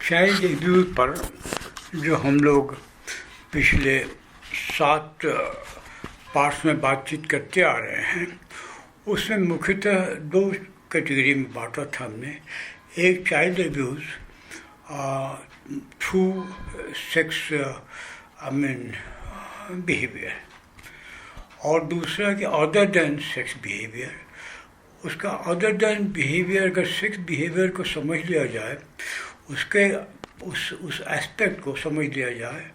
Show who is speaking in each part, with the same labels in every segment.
Speaker 1: Child abuse पर जो हम लोग पिछले 7 पार्ट्स में बातचीत करते आ रहे हैं, उसमें मुख्यतः 2 कैटेगरी में बांटा था हमने। एक child abuse through sex behaviour, और दूसरा कि अदर देन सेक्स बिहेवियर। उसका अदर देन बिहेवियर, अगर सेक्स बिहेवियर को समझ लिया जाए, उसके उस एस्पेक्ट को समझ लिया जाए,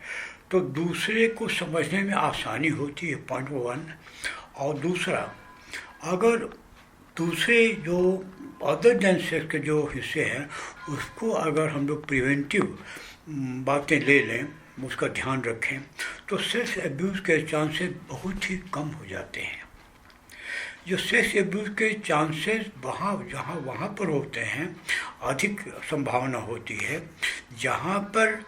Speaker 1: तो दूसरे को समझने में आसानी होती है, पॉइंट 1। और दूसरा, अगर दूसरे जो अदर देन सेक्स के जो हिस्से हैं, उसको अगर हम लोग प्रिवेंटिव बातें ले लें, उसका ध्यान रखें, तो सेक्स एब्यूज़ के चांसेस बहुत ही कम हो जाते हैं। जो सेक्स एब्यूज़ के चांसेस वहाँ पर होते हैं, अधिक संभावना होती है जहाँ पर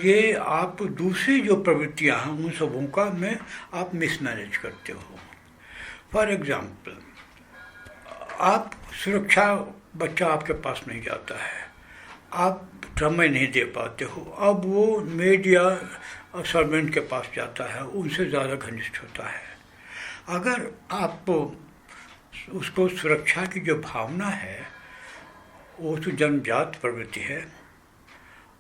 Speaker 1: ये आप दूसरी जो प्रवृत्तियाँ हैं उन सबों का में आप मिसमैनेज करते हो। फॉर एग्ज़ाम्पल, आप सुरक्षा, बच्चा आपके पास नहीं जाता है, आप समय नहीं दे पाते हो, अब वो मेड या सर्वेंट के पास जाता है, उनसे ज़्यादा घनिष्ठ होता है। अगर आप उसको सुरक्षा की जो भावना है, वो तो जन्मजात प्रवृत्ति है,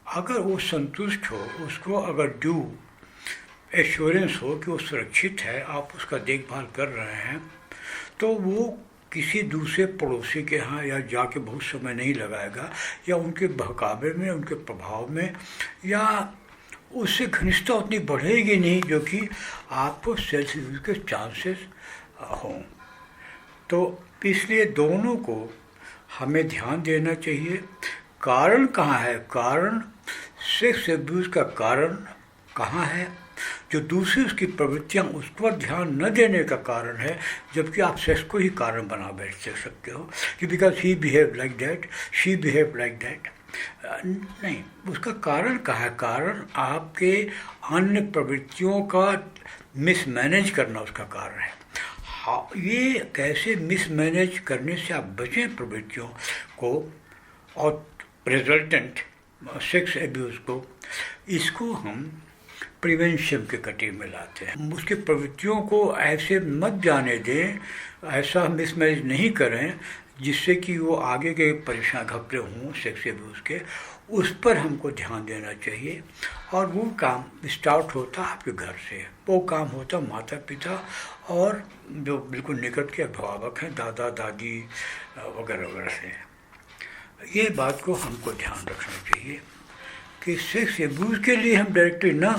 Speaker 1: अगर वो संतुष्ट हो, उसको अगर ड्यू एश्योरेंस हो कि वो सुरक्षित है, आप उसका देखभाल कर रहे हैं, तो वो किसी दूसरे पड़ोसी के यहाँ या जाके बहुत समय नहीं लगाएगा, या उनके बहकावे में, उनके प्रभाव में, या उससे घनिष्ठता उतनी बढ़ेगी नहीं जो कि आपको सेल्फ एब्यूज़ के चांसेस हों। तो इसलिए दोनों को हमें ध्यान देना चाहिए। कारण कहाँ है? कारण, सेक्स एब्यूज़ का कारण कहाँ है? जो दूसरी उसकी प्रवृत्तियाँ, उस पर ध्यान न देने का कारण है, जबकि आप सेक्स को ही कारण बना बैठ सकते हो कि because he behave like that, she behave like that. नहीं, उसका कारण कहाँ है? कारण आपके अन्य प्रवृत्तियों का मिसमैनेज करना उसका कारण है। हाँ, ये कैसे मिसमैनेज करने से आप बचें प्रवृत्तियों को और रिजल्टेंट सेक्स एब्यूज़ को, इसको हम प्रिवेंशन के कटे में लाते हैं। उसकी प्रवृत्तियों को ऐसे मत जाने दें, ऐसा मिसमैनेज नहीं करें जिससे कि वो आगे के परेशान घपले हों सेक्स एब्यूज़ के, उस पर हमको ध्यान देना चाहिए। और वो काम स्टार्ट होता आपके घर से, वो काम होता माता पिता और जो बिल्कुल निकट के अभिभावक हैं, दादा दादी वगैरह वगैरह से। ये बात को हमको ध्यान रखना चाहिए कि सेक्स एब्यूज़ के लिए हम डायरेक्टली ना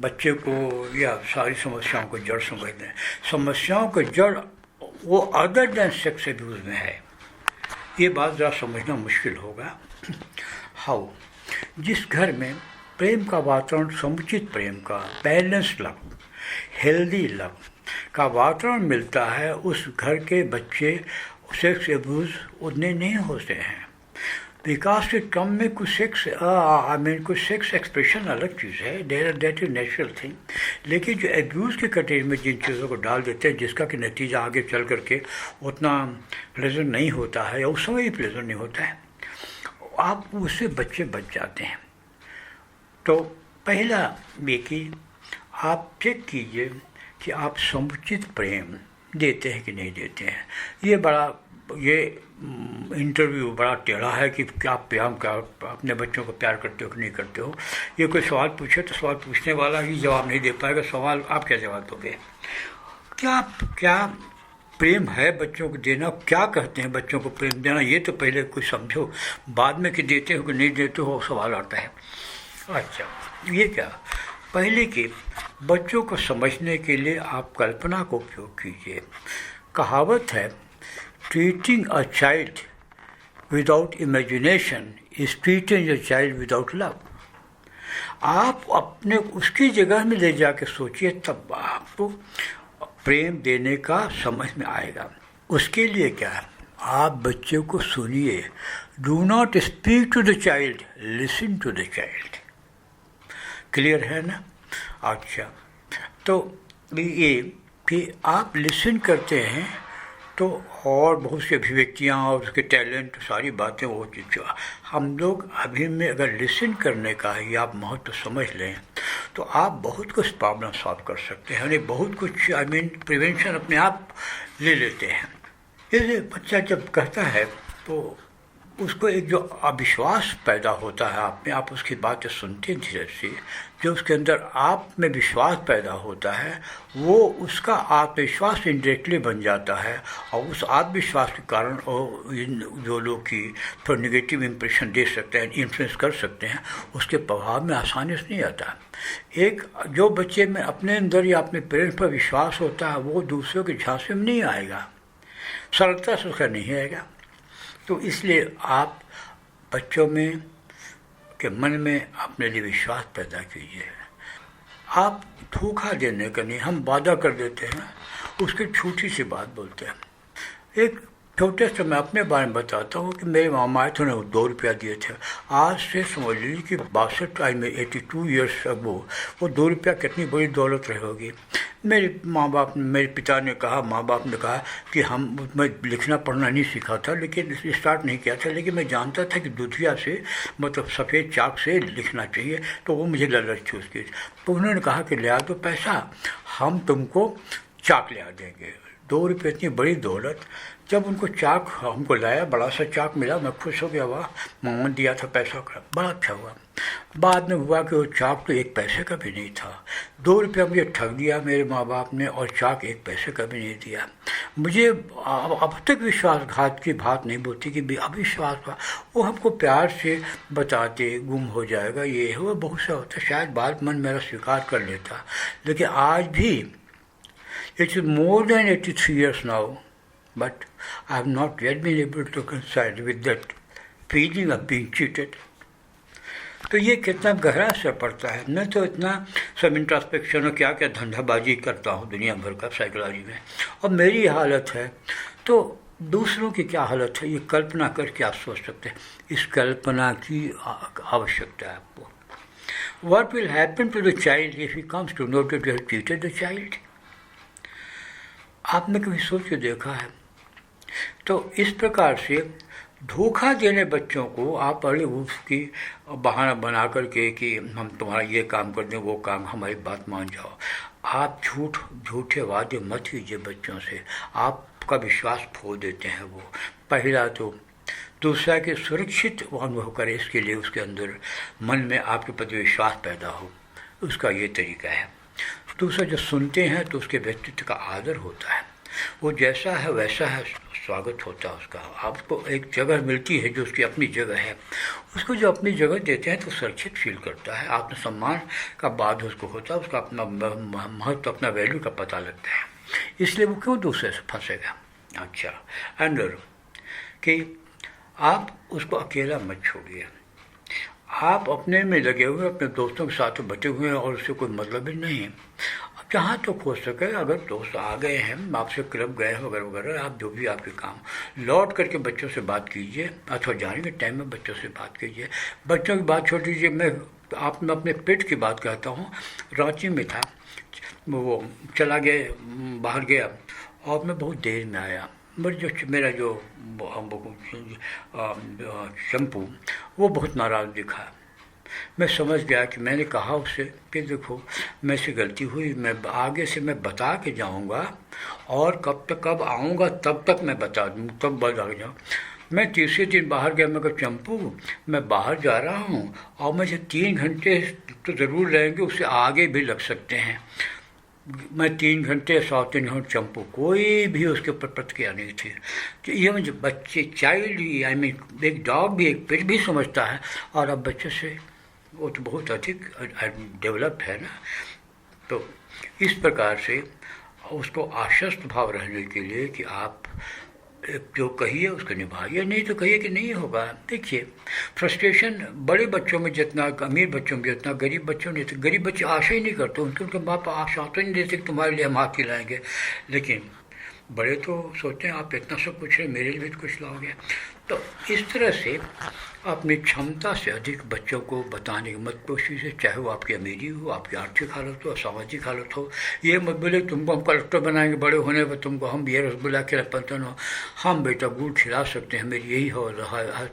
Speaker 1: बच्चे को या सारी समस्याओं को जड़ समझ दें। समस्याओं का जड़ वो अदर देन सेक्स एब्यूज़ में है। ये बात ज़रा समझना मुश्किल होगा। हाउ, जिस घर में प्रेम का वातावरण, समुचित प्रेम का, बैलेंस्ड लव, हेल्दी लव का वातावरण मिलता है, उस घर के बच्चे सेक्स एब्यूज़ उतने नहीं होते हैं। विकास के क्रम में कुछ सेक्स एक्सप्रेशन अलग चीज़ है, दैट इज नेचुरल थिंग। लेकिन जो एब्यूज़ के कैटेगरी में जिन चीज़ों को डाल देते हैं, जिसका कि नतीजा आगे चल करके उतना प्लेजेंट नहीं होता है, या उस समय ही प्लेजेंट नहीं होता है, आप उससे बच्चे बच जाते हैं। तो पहला ये कि आप चेक कीजिए कि आप समुचित प्रेम देते हैं कि नहीं देते हैं। ये इंटरव्यू बड़ा टेढ़ा है कि क्या अपने बच्चों को प्यार करते हो कि नहीं करते हो। ये कोई सवाल पूछे तो सवाल पूछने वाला ही जवाब नहीं दे पाएगा। सवाल आप क्या जवाब दोगे? क्या प्रेम है बच्चों को देना? क्या कहते हैं बच्चों को प्रेम देना? ये तो पहले कुछ समझो, बाद में कि देते हो कि नहीं देते हो सवाल आता है। अच्छा, ये क्या, पहले कि बच्चों को समझने के लिए आप कल्पना को उपयोग कीजिए। कहावत है, treating a child without imagination is treating a child without love। आप अपने उसकी जगह में ले जाके सोचिए, तब आपको प्रेम देने का समझ में आएगा। उसके लिए क्या है, आप बच्चे को सुनिए। Do not speak to the child, listen to the child. Clear है ना? अच्छा, तो ये कि आप लिसन करते हैं तो और बहुत सी अभिव्यक्तियाँ और उसके टैलेंट, सारी बातें वो जो हम लोग अभी में अगर लिसन करने का ही आप महत्व समझ लें तो आप बहुत कुछ प्रॉब्लम सॉल्व कर सकते हैं, यानी बहुत कुछ प्रिवेंशन अपने आप ले लेते हैं। इसलिए बच्चा जब कहता है तो उसको एक जो अविश्वास पैदा होता है आप उसकी बातें सुनते हैं धीरे से, जो उसके अंदर आप में विश्वास पैदा होता है वो उसका आत्मविश्वास इंडायरेक्टली बन जाता है, और उस आत्मविश्वास के कारण जो लोग की थोड़ा निगेटिव इम्प्रेशन दे सकते हैं, इन्फ्लुएंस कर सकते हैं, उसके प्रभाव में आसानी से नहीं आता। एक जो बच्चे में अपने अंदर या अपने पेरेंट्स पर विश्वास होता है वो दूसरों के झांसे में नहीं आएगा, सरलता से उसका नहीं आएगा। तो इसलिए आप बच्चों में के मन में अपने लिए विश्वास पैदा कीजिए। आप धोखा देने का नहीं, हम वादा कर देते हैं, उसकी छोटी सी बात बोलते हैं। एक छोटे से मैं अपने बारे में बताता हूँ कि मेरे मामा आए थे, उन्हें 2 रुपया दिए थे। आज से समझ लीजिए कि 62 में 82 ईयर्स अगो वो 2 रुपया कितनी बड़ी दौलत रही होगी। मेरे पिता ने कहा, माँ बाप ने कहा कि मैं लिखना पढ़ना नहीं सीखा था, लेकिन स्टार्ट नहीं किया था, लेकिन मैं जानता था कि दुधिया से मतलब सफ़ेद चाक से लिखना चाहिए, तो वो मुझे लालच थी उसकी। तो उन्होंने कहा कि ले आ दो पैसा, हम तुमको चाक ले आ देंगे। 2 रुपये इतनी बड़ी दौलत। जब उनको चाक हमको लाया, बड़ा सा चाक मिला, मैं खुश हो गया, वाह मामा दिया था पैसा का, बड़ा अच्छा हुआ। बाद में हुआ कि वो चाक तो 1 पैसे का भी नहीं था। 2 रुपया मुझे ठग दिया मेरे माँ बाप ने, और चाक 1 पैसे का भी नहीं दिया। मुझे अब तक विश्वासघात की बात नहीं बोलती कि अविश्वास हुआ। वो हमको प्यार से बताते गुम हो जाएगा, ये है वो, बहुत सा होता, शायद बात मन मेरा स्वीकार कर लेता। लेकिन आज भी it's more than 83 years now, but I have not yet been able to reconcile with that feeling of being cheated. तो ये कितना गहरा असर पड़ता है। मैं तो इतना सब इंट्रोस्पेक्शन और क्या क्या धंधाबाजी करता हूँ दुनिया भर का साइकोलॉजी में, और मेरी हालत है तो दूसरों की क्या हालत है ये कल्पना करके आप सोच सकते हैं। इस कल्पना की आवश्यकता है आपको। What will happen to the child if he comes to know that you have cheated the child? आपने कभी सोच के देखा है? तो इस प्रकार से धोखा देने बच्चों को आप पहले उसकी बहाना बना करके कि हम तुम्हारा ये काम कर दें, वो काम, हमारी बात मान जाओ। आप झूठे वादे मत कीजिए बच्चों से, आपका विश्वास खो देते हैं वो। पहला तो दूसरा कि सुरक्षित वो अनुभव करे, इसके लिए उसके अंदर मन में आपके प्रति विश्वास पैदा हो, उसका ये तरीका है। दूसरा, जो सुनते हैं तो उसके व्यक्तित्व का आदर होता है, वो जैसा है वैसा है, स्वागत होता है उसका। आपको एक जगह मिलती है जो उसकी अपनी जगह है, उसको जो अपनी जगह देते हैं तो सुरक्षित फील करता है, आत्मसम्मान का बाद उसको होता है, उसका अपना महत्व, अपना वैल्यू का पता लगता है। इसलिए वो क्यों दूसरे से फंसेगा। अच्छा, अंदर कि आप उसको अकेला मत छोड़िए। आप अपने में लगे हुए, अपने दोस्तों के साथ बटे हुए हैं और उससे कोई मतलब ही नहीं है। जहाँ तो हो सके, अगर दोस्त आ गए हैं, आपसे क्लब गए हैं वगैरह वगैरह, आप जो भी आपके काम, लौट करके बच्चों से बात कीजिए, अथवा जाने के टाइम में बच्चों से बात कीजिए। बच्चों की बात छोड़ दीजिए, मैं अपने पेट की बात कहता हूँ। रांची में था, वो चला गया, बाहर गया, और मैं बहुत देर में आया। मेरा जो शैम्पू वो बहुत नाराज़ दिखा। मैं समझ गया कि मैंने कहा उससे कि देखो मैं से गलती हुई, मैं आगे से मैं बता के जाऊंगा, और कब आऊंगा तब तक मैं बता दूँ, तब बता जाऊँ। मैं तीसरे दिन बाहर गया, मैं कहा चंपू मैं बाहर जा रहा हूँ और मुझे 3 घंटे तो ज़रूर लगेंगे, उससे आगे भी लग सकते हैं। मैं 3 घंटे 3.25 घंटे चंपू, कोई भी उसके ऊपर प्रतिक्रिया नहीं थी। तो ये मुझे बच्चे, चाइल्ड ही, आई मीन एक डॉग भी, एक पेट भी समझता है, और अब बच्चे से वो तो बहुत अधिक डेवलप्ड है ना। तो इस प्रकार से उसको आश्वस्त भाव रहने के लिए कि आप जो कहिए उसको निभाइए, नहीं तो कहिए कि नहीं होगा। देखिए, फ्रस्ट्रेशन बड़े बच्चों में जितना, अमीर बच्चों में जितना, गरीब बच्चों में, तो गरीब बच्चे आशा ही नहीं करते, उनके बाप आशा तो नहीं देते कि तुम्हारे लिए हम हाथ खिलाएंगे। लेकिन बड़े तो सोचते हैं आप इतना सब कुछ है, मेरे लिए भी तो कुछ लाओगे। तो इस तरह से अपनी क्षमता से अधिक बच्चों को बताने की मत कोशिश है, चाहे वो आपकी अमीरी हो, आपकी आर्थिक हालत हो, सामाजिक हालत हो। ये मत बोले तुमको हम कलेक्टर बनाएंगे बड़े होने पर, तुमको हम ये रसगुल्ला खिलापन हो, हम बेटा गुड़ खिला सकते हैं, मेरी यही हो रहा है।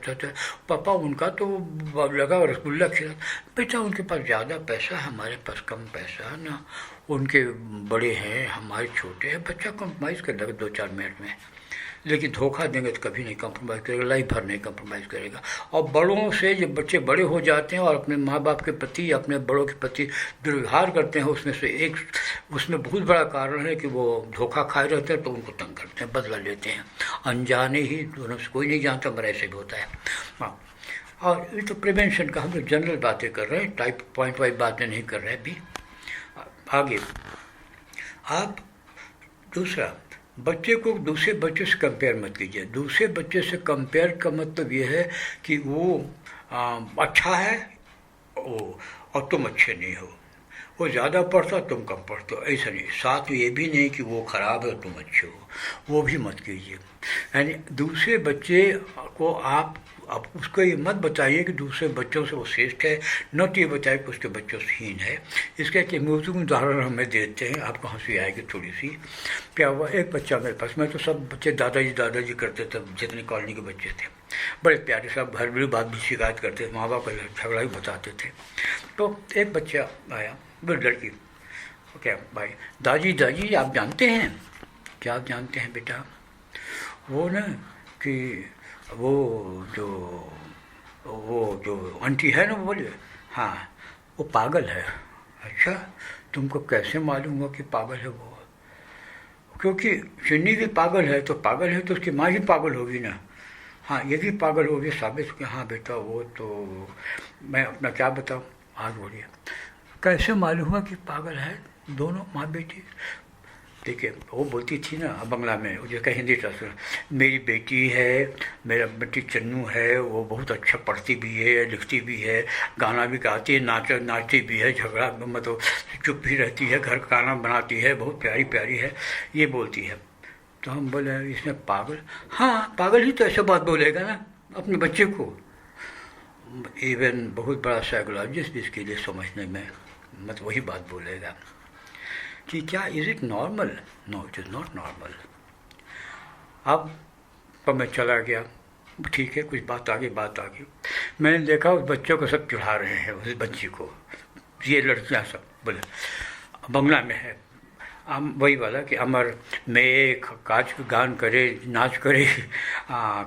Speaker 1: पापा उनका तो लगा रसगुल्ला खिला, बेटा उनके पास ज़्यादा पैसा है, हमारे पास कम पैसा है ना, उनके बड़े हैं हमारे छोटे हैं। बच्चा कंप्रोमाइज़ कर देगा 2-4 मिनट में, लेकिन धोखा देंगे तो कभी नहीं कंप्रोमाइज़ करेगा, लाइफ भर नहीं कंप्रोमाइज़ करेगा। और बड़ों से जब बच्चे बड़े हो जाते हैं और अपने माँ बाप के प्रति, अपने बड़ों के प्रति दुर्व्यवहार करते हैं, उसमें बहुत बड़ा कारण है कि वो धोखा खाए रहते हैं, तो उनको तंग करते हैं, बदला लेते हैं अनजाने ही। दोनों से कोई नहीं जानता, मगर ऐसे भी होता है। हाँ, और ये तो प्रिवेंशन का हम लोग जनरल बातें कर रहे हैं, टाइप पॉइंट वाइज बातें नहीं कर रहे अभी। आगे आप दूसरा, बच्चे को दूसरे बच्चे से कंपेयर मत कीजिए। दूसरे बच्चे से कंपेयर का मतलब ये है कि वो अच्छा है और तुम अच्छे नहीं हो, वो ज़्यादा पढ़ता तुम कम पढ़ते हो, ऐसा नहीं। साथ में ये भी नहीं कि वो ख़राब है तुम अच्छे हो, वो भी मत कीजिए। यानी दूसरे बच्चे को आप उसको ये मत बताइए कि दूसरे बच्चों से वो श्रेष्ठ है, न तो ये बताइए कि उसके बच्चों से हीन है। इसका एक म्यूजिक उदाहरण हमें देते हैं, आपको हंसी आएगी थोड़ी सी। क्या हुआ, एक बच्चा मेरे पास, मैं तो सब बच्चे दादाजी दादाजी करते थे, जितने कॉलोनी के बच्चे थे, बड़े प्यारे, सब हर बड़ी बात भी शिकायत करते थे, माँ बाप का झगड़ा ही बताते थे। तो एक बच्चा आया, बड़ी लड़की, क्या भाई, दादी दादी आप जानते हैं, क्या आप जानते हैं बेटा, वो ना कि वो जो आंटी है ना, वो बोले हाँ वो पागल है। अच्छा, तुमको कैसे मालूम हुआ कि पागल है वो? क्योंकि चुन्नी भी पागल है, तो पागल है तो उसकी माँ ही पागल होगी ना। हाँ, ये भी पागल होगी, साबित हो गया। हाँ बेटा, वो तो मैं अपना क्या बताऊँ, आज बोलिए कैसे मालूम हुआ कि पागल है दोनों माँ बेटी? देखिए, वो बोलती थी ना बंगला में, वो जैसे हिंदी ट्रांसलेशन, मेरी बेटी है, मेरा बेटी चन्नू है, वो बहुत अच्छा पढ़ती भी है, लिखती भी है, गाना भी गाती है, नाचती भी है, झगड़ा मतलब चुप भी रहती है, घर का खाना बनाती है, बहुत प्यारी प्यारी है, ये बोलती है। तो हम बोले इसमें पागल? हाँ, पागल ही तो ऐसा बात बोलेगा ना अपने बच्चे को। इवन बहुत बड़ा साइकोलॉजिस्ट भी इसके लिए समझने में मतलब वही बात बोलेगा कि क्या is it normal? No, it is not normal. अब तो मैं चला गया, ठीक है, कुछ बात आ गई। मैंने देखा उस बच्चों को सब चिढ़ा रहे हैं, उस बच्ची को, ये लड़कियां सब बोले बंगला में है वही वाला कि अमर में काज गान करे, नाच करे,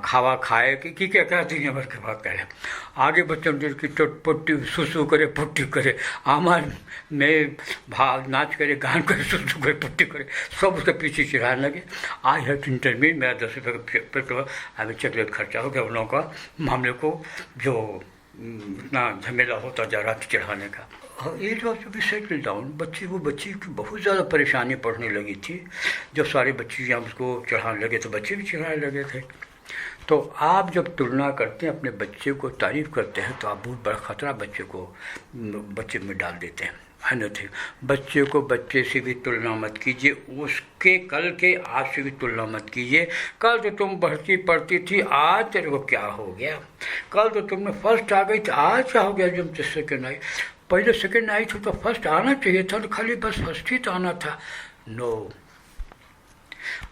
Speaker 1: खावा खाए कि क्या कहते हैं, अमर के बाद कहे आगे बच्चों की पुट्टी सुसु करे पुट्टी करे, अमर में भाग नाच करे, गान करे, सुसु करे, पुट्टी करे, सब उसके पीछे चिढ़ाने लगे। आई हैव टू इंटरमीन, मेरा 10 रुपये का पेट्रोल अभी चॉकलेट खर्चा हो गया उन लोगों का, मामले को जो इतना झमेला होता जा रहा था चिढ़ाने का। Age was to be settle down. वो बच्ची की बहुत ज़्यादा परेशानी पड़ने लगी थी। जब सारे बच्चे यहाँ उसको चढ़ाने लगे तो बच्चे भी चढ़ाने लगे थे। तो आप जब तुलना करते हैं, अपने बच्चे को तारीफ़ करते हैं, तो आप बहुत बड़ा खतरा बच्चे में डाल देते हैं। अन्यथा बच्चे को बच्चे से भी तुलना मत कीजिए, उसके कल के आज से भी तुलना मत कीजिए। कल तो तुम पढ़ती थी, आज तेरे को क्या हो गया? कल तो तुमने फर्स्ट आ गई थी, आज क्या हो गया जब तुम सेकेंड आई? पहले सेकेंड आई थी तो फर्स्ट आना चाहिए था, तो खाली बस फर्स्ट ही तो आना था। नो,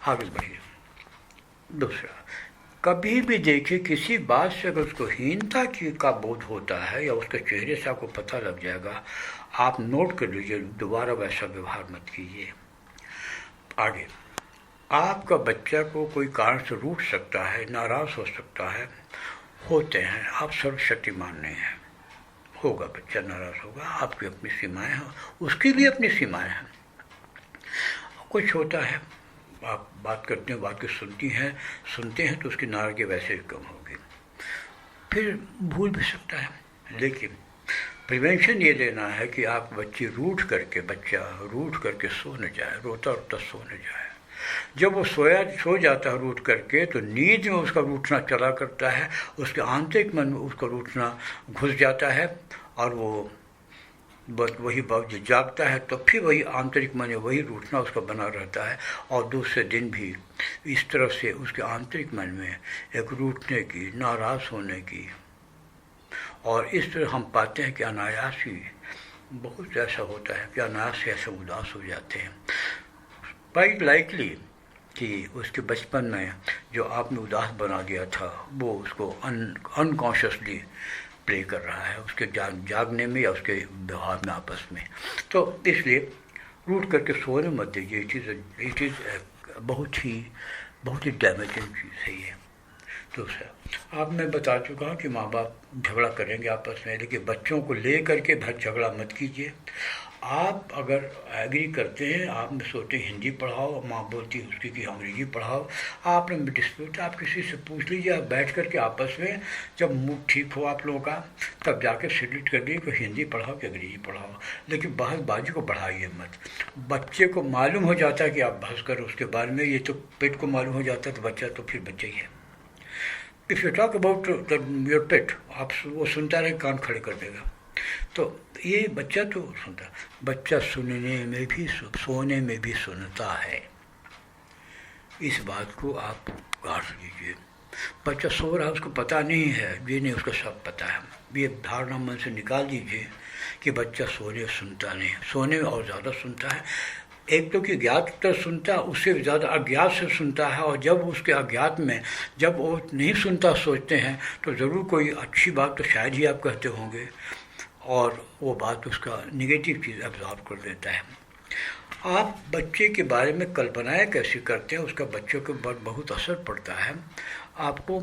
Speaker 1: आगे बढ़िए। दूसरा, कभी भी देखिए किसी बात से अगर उसको हीनता का बोध होता है या उसके चेहरे से आपको पता लग जाएगा, आप नोट कर लीजिए, दोबारा वैसा व्यवहार मत कीजिए। आगे, आपका बच्चा को कोई कारण से रूठ सकता है, नाराज़ हो सकता है, होते हैं, आप सर्वशक्तिमान नहीं हैं, होगा, बच्चा नाराज़ होगा, आपकी अपनी सीमाएं हैं, उसकी भी अपनी सीमाएं हैं। कुछ होता है, आप बात करते हैं, बात को सुनते हैं तो उसकी नाराज़गी वैसे ही कम होगी, फिर भूल भी सकता है। लेकिन प्रिवेंशन ये लेना है कि आप बच्चा रूठ करके सो न जाए, रोता सो न जाए। जब वो सो जाता है रूठ करके, तो नींद में उसका रूठना चला करता है, उसके आंतरिक मन में उसका रूठना घुस जाता है और वो बस वही वक्त जो जागता है तो फिर वही आंतरिक मन है, वही रूठना उसका बना रहता है, और दूसरे दिन भी इस तरह से उसके आंतरिक मन में एक रूठने की, नाराज़ होने की, और इस तरह हम पाते हैं कि अनायास ही बहुत ऐसा होता है कि अनायास से ऐसे उदास हो जाते हैं। क्वाइट लाइकली कि उसके बचपन में जो आपने उदास बना दिया था वो उसको अनकॉन्शियसली प्ले कर रहा है उसके जागने में या उसके व्यवहार में आपस में। तो इसलिए रूठ करके सोने मत दीजिए। इट इज़ बहुत ही डैमेजिंग चीज़ है ये। दूसरा, अब मैं बता चुका हूँ कि माँ बाप झगड़ा करेंगे आपस में, लेकिन बच्चों को ले करके भर झगड़ा मत कीजिए। आप अगर एग्री करते हैं, आप में सोचते हिंदी पढ़ाओ, माँ बोलती है उसकी कि अंग्रेजी पढ़ाओ, आपने में डिस्प्यूट, आप किसी से पूछ लीजिए, आप बैठ करके आपस में जब मूड ठीक हो आप लोगों का तब जाके सेलेक्ट कर लीजिए कि हिंदी पढ़ाओ कि अंग्रेजी पढ़ाओ, लेकिन बहसबाजी को बढ़ाइए मत। बच्चे को मालूम हो जाता है कि आप बहस करो उसके बारे में, ये तो पेट को मालूम हो जाता है तो बच्चा तो फिर बच्चा ही है। If you talk about your पेट, आप वो सुनता रहे, कान खड़े कर देगा। तो ये बच्चा तो सुनता, बच्चा सुनने में भी सोने में भी सुनता है, इस बात को आप गाड़ लीजिए। बच्चा सो रहा है उसको पता नहीं है, ये नहीं, उसको सब पता है। ये धारणा मन से निकाल दीजिए कि बच्चा सोने सुनता नहीं, सोने में और ज़्यादा सुनता है। एक तो कि ज्ञात उत्तर सुनता है, उससे ज़्यादा अज्ञात से सुनता है, और जब उसके अज्ञात में जब वो नहीं सुनता सोचते हैं तो ज़रूर कोई अच्छी बात तो शायद ही आप कहते होंगे, और वो बात उसका निगेटिव चीज़ एब्जॉर्ब कर देता है। आप बच्चे के बारे में कल्पनाएं कैसे करते हैं उसका बच्चों के ऊपर बहुत असर पड़ता है। आपको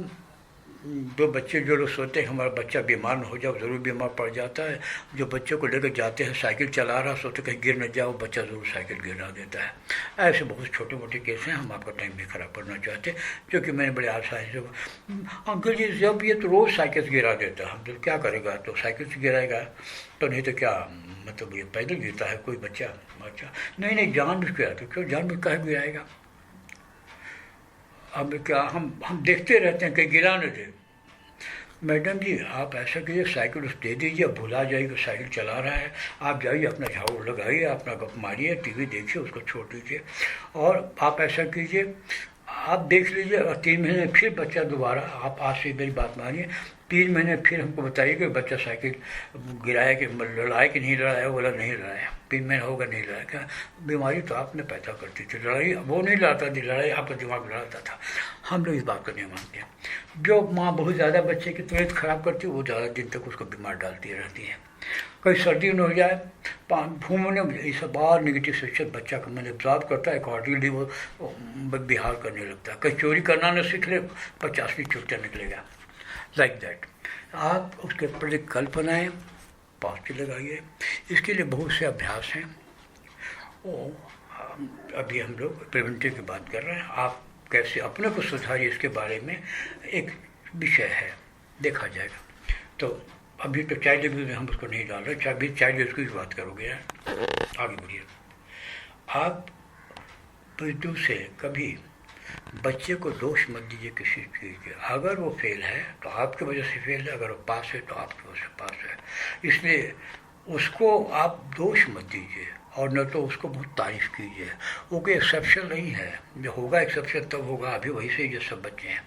Speaker 1: जो बच्चे जो लोग सोचते हैं हमारा बच्चा बीमार न हो जाए, ज़रूर बीमार पड़ जाता है। जो बच्चों को लेकर जाते हैं, साइकिल चला रहा सोचते कहीं गिर न जाओ, बच्चा ज़रूर साइकिल गिरा देता है। ऐसे बहुत छोटे मोटे केस हैं, हम आपका टाइम भी खराब करना चाहते, जो कि मैंने बड़े आसानी से, अंकल जी जब ये तो रोज़ साइकिल गिरा देता है, हम तो क्या करेगा, तो साइकिल से गिराएगा तो, नहीं तो क्या मतलब ये पैदल गिरता है कोई बच्चा। अच्छा नहीं जानबूझ के गिराता, क्यों जानबूझ कहाँ गिराएगा। अब क्या हम देखते रहते हैं कहीं गिरा न दे। मैडम जी आप ऐसा कीजिए, साइकिल उस दे दीजिए, भुला जाइए साइकिल चला रहा है, आप जाइए अपना झाड़ू लगाइए, अपना गप मारिए, टीवी देखिए, उसको छोड़ दीजिए। और आप ऐसा कीजिए, आप देख लीजिए, और 3 महीने फिर बच्चा दोबारा, आप आज से मेरी बात मानिए, 3 महीने फिर हमको बताइए कि बच्चा साइकिल गिराया कि लड़ाया कि नहीं लड़ाया, बोला नहीं लड़ाया, 3 महीने होगा नहीं लड़ाया। क्या बीमारी तो आपने पैदा करती थी, लड़ाई वो नहीं लड़ाता थी, लड़ाई आपका दिमाग लड़ाता था। हम लोग इस बात को नहीं मानते। जो माँ बहुत ज़्यादा बच्चे की तबीयत खराब करती है वो ज़्यादा दिन तक उसको बीमार डालती रहती है। कहीं सर्दी न हो जाए, घूमने, ये सब और निगेटिव सिचुएशन बच्चा का मन एब्जॉर्ब करता है, अकॉर्डिंगली वो बिहार करने लगता है। कहीं चोरी करना न सीख ले, 50वीं चुटचा निकलेगा, लाइक दैट। आप उसके प्रति कल्पनाएँ पॉजिटिव लगाइए। इसके लिए बहुत से अभ्यास हैं, वो अभी हम लोग प्रिवेंटिव की बात कर रहे हैं। आप कैसे अपने को सुधारिए इसके बारे में एक विषय है, देखा जाएगा। तो अभी तो चाइल्ड एब्यूज में हम उसको नहीं डाल रहे, अभी चाइल्ड एब्यूज की बात करोगे यार, आगे बढ़िए। आप बिल्कुल से कभी बच्चे को दोष मत दीजिए किसी चीज़ के। अगर वो फेल है तो आपकी वजह से फेल है, अगर वो पास है तो आपकी वजह से पास है। इसलिए उसको आप दोष मत दीजिए, और न तो उसको बहुत तारीफ़ कीजिए। वो कोई एक्सेप्शन नहीं है, जो होगा एक्सेप्शन तब होगा, अभी वही से ये सब बच्चे हैं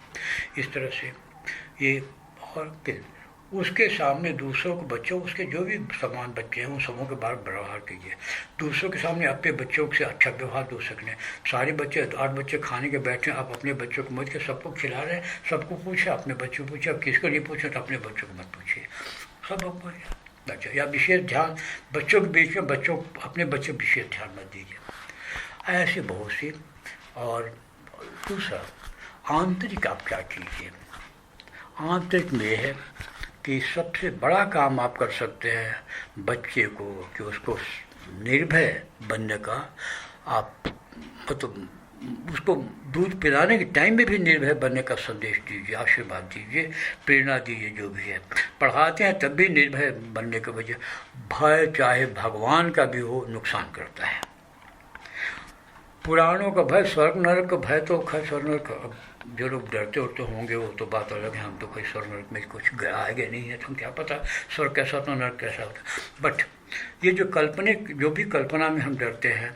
Speaker 1: इस तरह से ये। और फिर उसके सामने दूसरों को, बच्चों उसके जो भी समान बच्चे हैं उन सबों के बारे में व्यवहार कीजिए। दूसरों के सामने अपने बच्चों से अच्छा व्यवहार दो सकने। सारे बच्चे 8 बच्चे खाने के बैठे, आप अपने बच्चों को मत के सबको खिला रहे हैं, सबको पूछे, अपने बच्चों को पूछे, अब किसको नहीं पूछे तो अपने बच्चों को मत पूछिए, सब बच्चा। या विशेष ध्यान बच्चों के बीच में, बच्चों अपने बच्चे विशेष ध्यान मत दीजिए। ऐसे बहुत सी। और दूसरा, आंतरिक आप क्या कीजिए। आंतरिक में है कि सबसे बड़ा काम आप कर सकते हैं बच्चे को, कि उसको निर्भय बनने का, आप मतलब उसको दूध पिलाने के टाइम में भी निर्भय बनने का संदेश दीजिए, आशीर्वाद दीजिए, प्रेरणा दीजिए, जो भी है। पढ़ाते हैं तब भी निर्भय बनने की वजह, भय चाहे भगवान का भी हो नुकसान करता है। पुराणों का भय, स्वर्ग नरक का भय तो खैर स्वर्ग नरक जो लोग डरते उड़ते होंगे वो तो बात अलग है, हम तो कोई स्वर्ग नरक में कुछ आएंगे नहीं है, तो हम क्या पता स्वर्ग कैसा होता नरक कैसा होता। बट ये जो काल्पनिक, जो भी कल्पना में हम डरते हैं,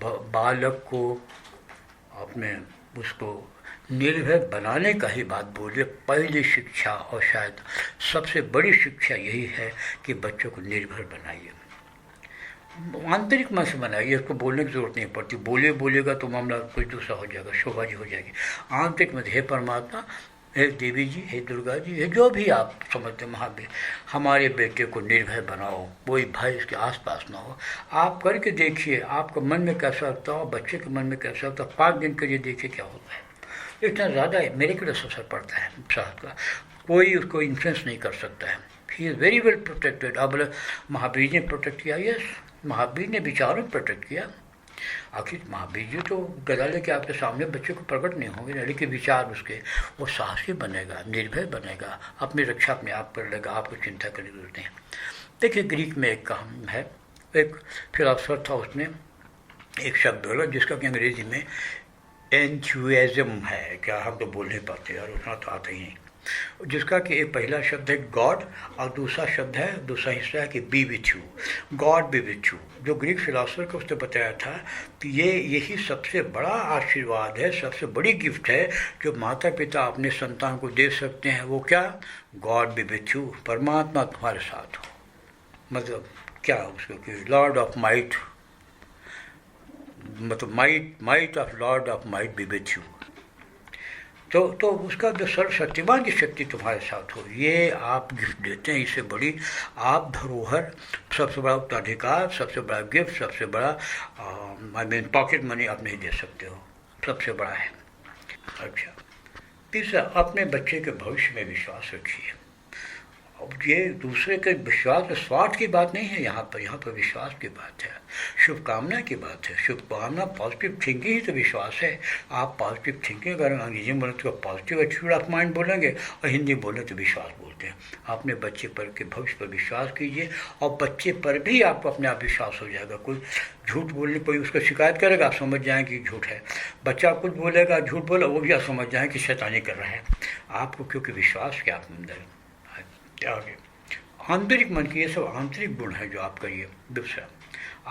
Speaker 1: बालक को अपने उसको निर्भय बनाने का ही बात बोलिए। पहली शिक्षा और शायद सबसे बड़ी शिक्षा यही है कि बच्चों को निर्भर बनाइए, आंतरिक मन से बनाइए। इसको बोलने की जरूरत नहीं पड़ती, बोलेगा तो मामला कुछ दूसरा हो जाएगा, शोभाजी हो जाएगी। आंतरिक में हे परमात्मा, हे देवी जी, हे दुर्गा जी, हे जो भी आप समझते महादेव, हमारे बेटे को निर्भय बनाओ, कोई भय इसके आसपास ना हो। आप करके देखिए आपका मन में कैसा लगता हो, बच्चे के मन में कैसा लगता है, 5 दिन करिए, देखिए क्या होता है। इतना ज़्यादा मेरे के लिए असर पड़ता है साहब का, कोई उसको इन्फ्लुएंस नहीं कर सकता है। He is very well protected. अब बोले महावीर ने प्रोटेक्ट किया, यस महावीर ने विचारों में प्रोटेक्ट किया। आखिर महावीर जी तो गदा लेके आपके सामने बच्चे को प्रकट नहीं होंगे, लेकिन विचार उसके, वो साहसी बनेगा, निर्भय बनेगा, अपनी रक्षा अपने आप कर लेगा, आपको चिंता करने की जरूरत नहीं। देखिए ग्रीक में एक काम है, एक फिलोसफर था, उसने एक शब्द बोला जिसका कि अंग्रेजी में एंथुसियाज्म है, क्या हम तो बोल नहीं पाते यार, उतना तो आता ही नहीं, जिसका कि एक पहला शब्द है गॉड और दूसरा शब्द है, दूसरा हिस्सा है कि B with you, God B with you. जो ग्रीक फिलोसफर को उसने बताया था कि यही सबसे बड़ा आशीर्वाद है, सबसे बड़ी गिफ्ट है जो माता पिता अपने संतान को दे सकते हैं। वो क्या? गॉड बी विथ यू, परमात्मा तुम्हारे साथ हो। मतलब क्या उसको कि लॉर्ड ऑफ माइट, मतलब might of Lord of might be with you. तो उसका जो सर्वशक्तिमान की शक्ति तुम्हारे साथ हो, ये आप गिफ्ट देते हैं। इससे बड़ी आप धरोहर, सबसे बड़ा उत्तराधिकार, सबसे बड़ा गिफ्ट, सबसे बड़ा आई मीन पॉकेट मनी आप नहीं दे सकते हो, सबसे बड़ा है। अच्छा, तीसरा, अपने बच्चे के भविष्य में विश्वास रखिए। अब ये दूसरे के विश्वास, स्वार्थ की बात नहीं है यहाँ पर विश्वास की बात है, शुभकामना की बात है। शुभकामना, पॉजिटिव थिंकिंग ही तो विश्वास है। आप पॉजिटिव थिंकिंग अगर अंग्रेजी में बोले तो पॉजिटिव एटीट्यूड ऑफ माइंड बोलेंगे, और हिंदी बोले तो विश्वास बोलते हैं। अपने बच्चे पर के भविष्य पर विश्वास कीजिए, और बच्चे पर भी आपको अपने आप विश्वास हो जाएगा। कोई झूठ बोलने पर उसका शिकायत करेगा, आप समझ जाएँ कि झूठ है। बच्चा कुछ बोलेगा, झूठ बोला, वो भी आप समझ जाएँ कि शैतानी कर रहा है आपको, क्योंकि विश्वास के आप अंदर आगे। आंतरिक मन की ये सब आंतरिक गुण है जो आप करिए। दूसरा,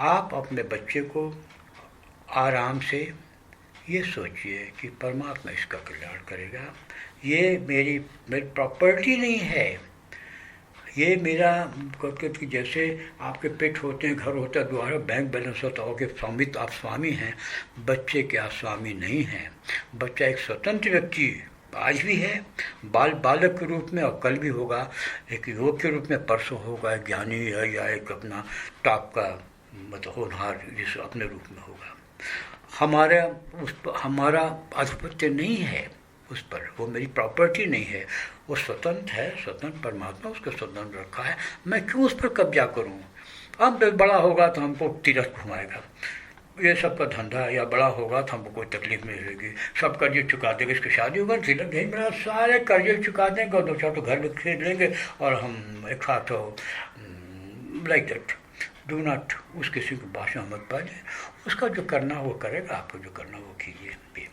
Speaker 1: आप अपने बच्चे को आराम से ये सोचिए कि परमात्मा इसका कल्याण करेगा, ये मेरी प्रॉपर्टी नहीं है, ये मेरा कि जैसे आपके पेट होते हैं, घर होता है, द्वारा बैंक बैलेंस होता हो कि स्वामित्व, आप स्वामी हैं, बच्चे के आप स्वामी नहीं हैं। बच्चा एक स्वतंत्र व्यक्ति आज भी है, बालक के रूप में, और कल भी होगा, एक युवक के रूप में परसों होगा, एक ज्ञानी है, या एक अपना टॉप का मतलब होनहार जिस अपने रूप में होगा। हमारा आधिपत्य नहीं है उस पर, वो मेरी प्रॉपर्टी नहीं है, वो स्वतंत्र है, स्वतंत्र परमात्मा उसको स्वतंत्र रखा है, मैं क्यों उस पर कब्जा करूँ? अब बड़ा होगा तो हमको तीरथ घुमाएगा, ये सबका धंधा, या बड़ा होगा तो हमको कोई तकलीफ नहीं होगी, सब कर्जे चुका देंगे, इसकी शादी होगा, तिलक नहीं मिला, सारे कर्जे चुका देंगे, और 2-4 तो घर में खरीद लेंगे, और हम एक साथ हो लाइक दैट। डू नॉट उस किसी को भाषण मत पाइए, उसका जो करना वो करेगा, आपको जो करना वो कीजिए।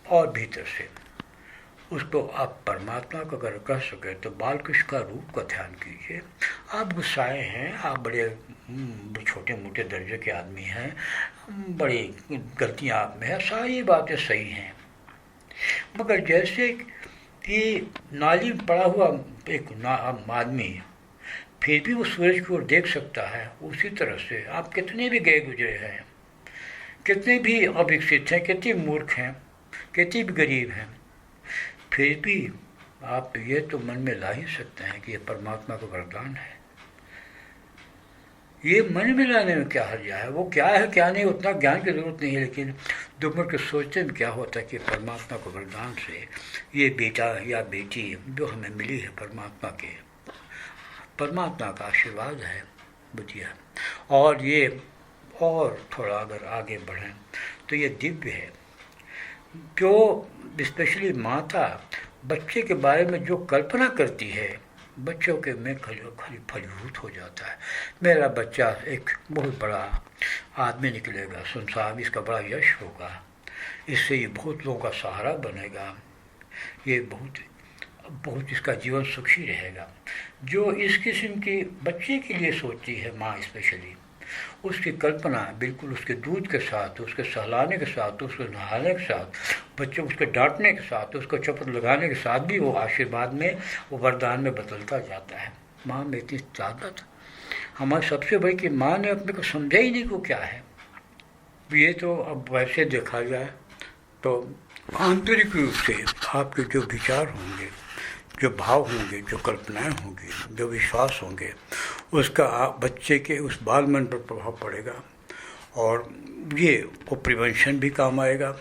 Speaker 1: और भीतर से उसको आप परमात्मा को अगर कर सके तो बाल कृष्ण का रूप का ध्यान कीजिए। आप गुस्साए हैं, आप बड़े छोटे मोटे दर्जे के आदमी हैं, बड़ी गलतियां आप में है, सारी बातें सही हैं, मगर जैसे कि नाली में पड़ा हुआ एक आदमी फिर भी वो सूरज की ओर देख सकता है, उसी तरह से आप कितने भी गए गुजरे हैं, कितने भी अविकसित हैं, कितने मूर्ख हैं, कितने भी गरीब हैं, फिर भी आप ये तो मन में ला ही सकते हैं कि ये परमात्मा का वरदान है। ये मन में लाने में क्या हर्जा है? वो क्या है क्या नहीं उतना ज्ञान की जरूरत नहीं है, लेकिन दुमर के सोचते में क्या होता है कि परमात्मा को वरदान से ये बेटा या बेटी जो हमें मिली है परमात्मा का आशीर्वाद है बुझिया। और ये और थोड़ा अगर आगे बढ़ें तो ये दिव्य है, जो स्पेशली माता बच्चे के बारे में जो कल्पना करती है, बच्चों के में खाली फलीभूत हो जाता है। मेरा बच्चा एक बहुत बड़ा आदमी निकलेगा, संसार में इसका बड़ा यश होगा, इससे ये बहुत लोगों का सहारा बनेगा, ये बहुत बहुत इसका जीवन सुखी रहेगा। जो इस किस्म की बच्चे के लिए सोचती है माँ स्पेशली, उसकी कल्पना बिल्कुल उसके दूध के साथ, उसके सहलाने के साथ, उसको नहाने के साथ, बच्चे उसके डांटने के साथ, उसको चपत लगाने के साथ भी वो आशीर्वाद में, वो वरदान में बदलता जाता है। माँ में इतनी ताकत, हमारी सबसे बड़ी कि माँ ने अपने को समझा ही नहीं को क्या है। ये तो अब वैसे देखा जाए तो आंतरिक रूप से आपके जो विचार होंगे, जो भाव होंगे, जो कल्पनाएं होंगी, जो विश्वास होंगे, उसका आप बच्चे के उस बाल मन पर प्रभाव पड़ेगा और ये वो प्रिवेंशन भी काम आएगा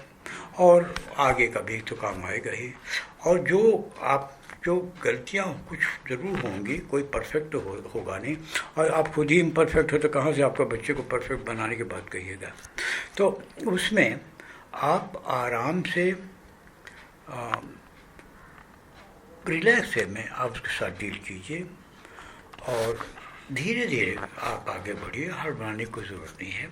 Speaker 1: और आगे का भी तो काम आएगा ही। और जो गलतियाँ कुछ ज़रूर होंगी, कोई परफेक्ट तो होगा नहीं, और आप खुद ही इम्परफेक्ट हो तो कहाँ से आपका बच्चे को परफेक्ट बनाने की बात कहिएगा। तो उसमें आप आराम से रिलैक्स वे में आप उसके साथ डील कीजिए और धीरे धीरे आप आगे बढ़िए, हड़बड़ाने की कोई ज़रूरत नहीं है।